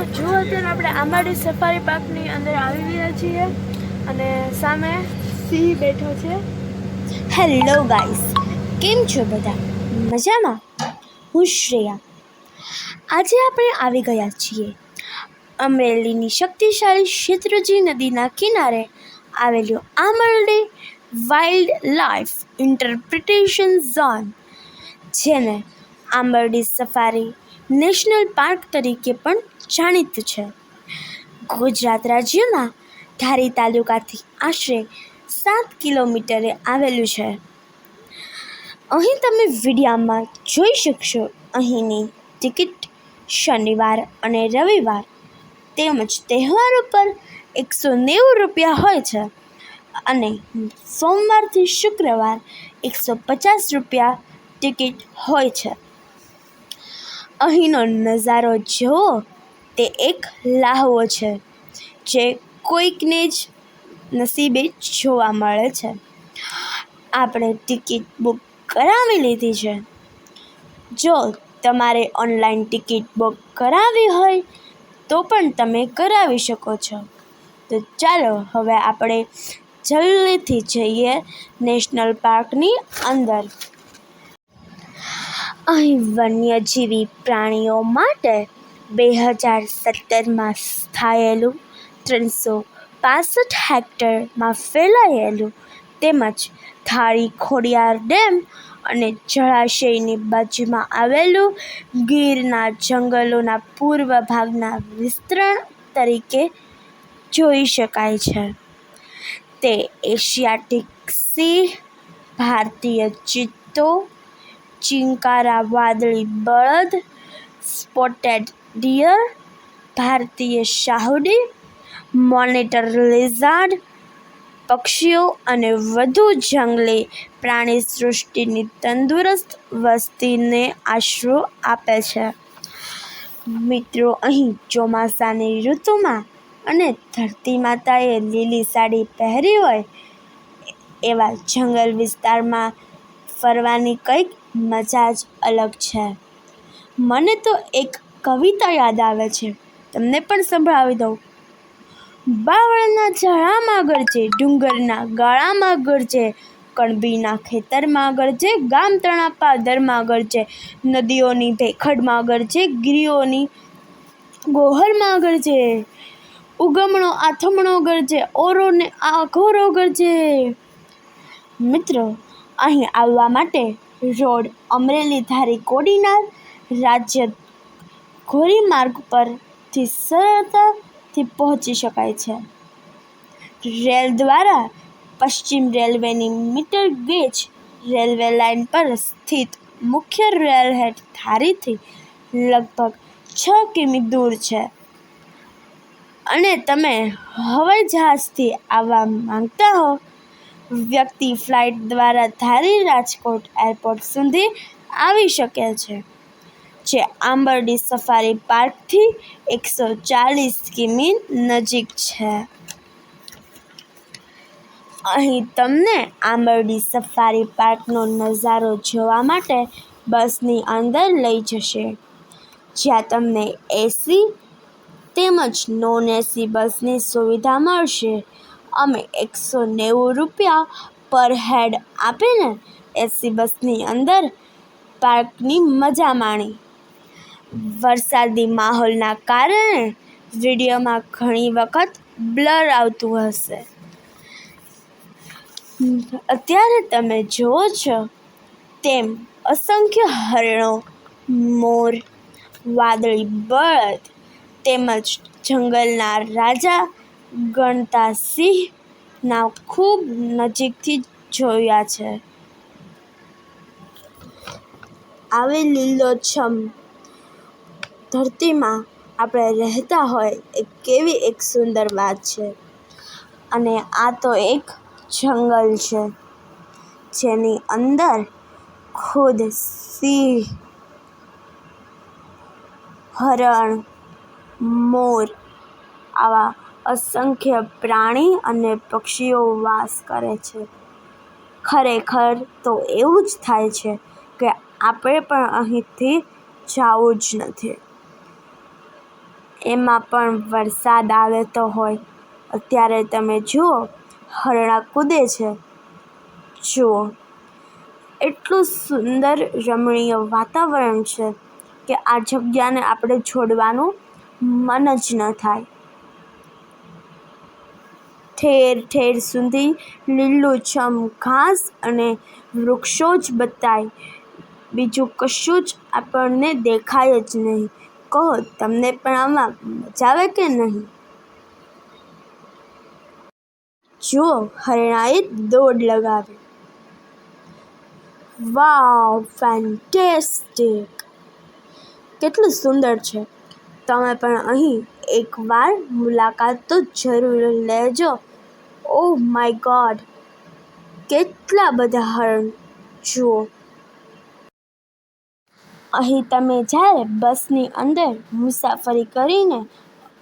જો અત્યારે આપણે આંબાડી સફારી પાર્કની અંદર આવી ગયા છીએ અને સામે સિંહ બેઠો છે. હેલો ગાઈસ, કેમ છો બધા? મજામાં? હું શ્રેયા. આજે આપણે આવી ગયા છીએ અમરેલીની શક્તિશાળી શેત્રુંજી નદીના કિનારે આવેલું આંબાડી વાઇલ્ડ લાઈફ ઇન્ટરપ્રિટેશન ઝોન, જેને આંબાડી સફારી નેશનલ પાર્ક તરીકે પણ જાણીતું છે. ગુજરાત રાજ્યના ધારી તાલુકાથી આશરે 7 કિલોમીટરે આવેલું છે. અહીં તમે વિડીયોમાં જોઈ શકશો, અહીંની ટિકિટ શનિવાર અને રવિવાર તેમજ તહેવારો પર 190 રૂપિયા હોય છે અને સોમવારથી શુક્રવાર 150 રૂપિયા ટિકિટ હોય છે. અહીંનો નજારો જુઓ તે એક લ્હાવો છે, જે કોઈકને જ નસીબે જોવા મળે છે. આપણે ટિકિટ બુક કરાવી લીધી છે. જો તમારે ઓનલાઈન ટિકિટ બુક કરાવી હોય તો પણ તમે કરાવી શકો છો. તો ચાલો હવે આપણે જલ્દીથી જઈએ નેશનલ પાર્કની અંદર. અહીં વન્યજીવી પ્રાણીઓ માટે 2017માં સ્થાયેલું 365 હેક્ટરમાં ફેલાયેલું તેમજ થાળી ખોડિયાર ડેમ અને જળાશયની બાજુમાં આવેલું ગીરના જંગલોના પૂર્વ ભાગના વિસ્તરણ તરીકે જોઈ શકાય છે. તે એશિયાટિક સિંહ, ભારતીય ચિત્તો, ચિંકારા વાદળી બળદ, સ્પોટેડ ડિયર, ભારતીય શાહુડી, મોનિટર લિઝાર્ડ, પક્ષીઓ અને વધુ જંગલી પ્રાણીસૃષ્ટિની તંદુરસ્ત વસ્તીને આશરો આપે છે. મિત્રો, અહીં ચોમાસાની ઋતુમાં અને ધરતી માતાએ લીલી સાડી પહેરી હોય એવા જંગલ વિસ્તારમાં ફરવાની કંઈક મજા જ અલગ છે. મને તો એક કવિતા યાદ આવે છે, તમને પણ સંભળાવી દઉં. બાવળના ઝાડામાં ગરજે, ડુંગરના ગાળામાં ગરજે, કણબીના ખેતરમાં ગરજે, ગામતળના પાદરમાં ગરજે, નદીઓની ભેખડમાં ગરજે, ગીરીઓની ગોહરમાં ગરજે, ઉગમણો આથમણો ગરજે, ઓરો ને આઘોરો ગરજે. મિત્રો, અહીં આવવા માટે રોડ અમરેલી ધારી કોડીનાર રાજ્ય ધોરીમાર્ગ પરથી સરળતાથી પહોંચી શકાય છે. રેલ દ્વારા પશ્ચિમ રેલવેની મીટર ગેજ રેલવે લાઇન પર સ્થિત મુખ્ય રેલહેડ ધારીથી લગભગ 6 કિમી દૂર છે અને તમે હવાઈ જહાજથી આવવા માંગતા હો વ્યક્તિ ફ્લાઇટ દ્વારા ધારી રાજકોટ એરપોર્ટ સુધી આવી શકે છે, જે આંબાડી સફારી પાર્કથી 140 કિમી નજીક છે. અહીં તમને આંબાડી સફારી પાર્કનો નજારો જોવા માટે બસની અંદર લઈ જશે, જ્યાં તમને એસી તેમજ નોન એસી બસની સુવિધા મળશે. અમે 190 રૂપિયા પર હેડ આપીને એસી બસની અંદર પાર્કની મજા માણી. વરસાદી માહોલના કારણે વિડીયોમાં ઘણી વખત બ્લર આવતું હશે. અત્યારે તમે જુઓ છો તેમ અસંખ્ય હરણો, મોર, વાદળી બળદ તેમજ જંગલના રાજા ગણતા સિંહના ખૂબ નજીકથી જોયા છે. આવી લીલોછમ ધરતીમાં આપણે રહેતા હોય એ કેવી એક સુંદર વાત છે. અને આ તો એક જંગલ છે, જેની અંદર ખુદ સિંહ, હરણ, મોર આવા અસંખ્ય પ્રાણી અને પક્ષીઓ વાસ કરે છે. ખરેખર તો એવું જ થાય છે કે આપણે પણ અહીંથી જવું જ નથી. એમાં પણ વરસાદ આવે તો હોય. અત્યારે તમે જુઓ, હરણા કૂદે છે. જુઓ, એટલું સુંદર રમણીય વાતાવરણ છે કે આ જગ્યાને આપણે છોડવાનું મન જ ન થાય. ઠેર ઠેર સુધી લીલુંછમ ઘાસ અને વૃક્ષો જ બતાય, બીજું કશું જ આપણને દેખાય જ નહીં. કહો, તમને પણ આમાં મજા આવે કે નહીં? જુઓ, હરણાએ દોડ લગાવી. વાવ, ફેન્ટેસ્ટિક! કેટલું સુંદર છે. તમે પણ અહીં એકવાર મુલાકાત તો જરૂર લેજો. ઓહ માય ગોડ, કેટલા બધા હરણ! જુઓ, અહીં તમે જ્યારે બસની અંદર મુસાફરી કરીને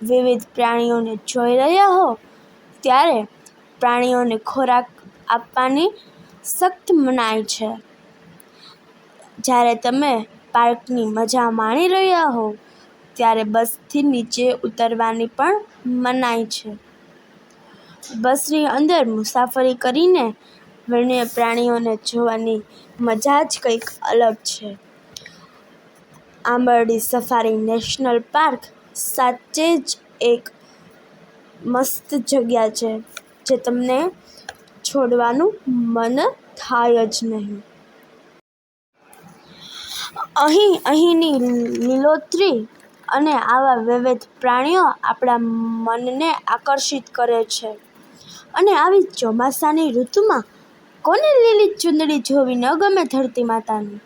વિવિધ પ્રાણીઓને જોઈ રહ્યા હો, ત્યારે પ્રાણીઓને ખોરાક આપવાની સખ્ત મનાઈ છે. જ્યારે તમે પાર્કની મજા માણી રહ્યા હો, ત્યારે બસથી નીચે ઉતરવાની પણ મનાઈ છે. બસની અંદર મુસાફરી કરીને વન્ય પ્રાણીઓને જોવાની મજા જ કંઈક અલગ છે. આંબરડી સફારી નેશનલ પાર્ક સાચે જ એક મસ્ત જગ્યા છે જે તમને છોડવાનું મન થાય જ નહીં. અહીંની લીલોતરી અને આવા વિવિધ પ્રાણીઓ આપણા મનને આકર્ષિત કરે છે. અને આવી ચોમાસાની ઋતુમાં કોને લીલી ચૂંદડી જોવી ન ગમે ધરતી માતાની?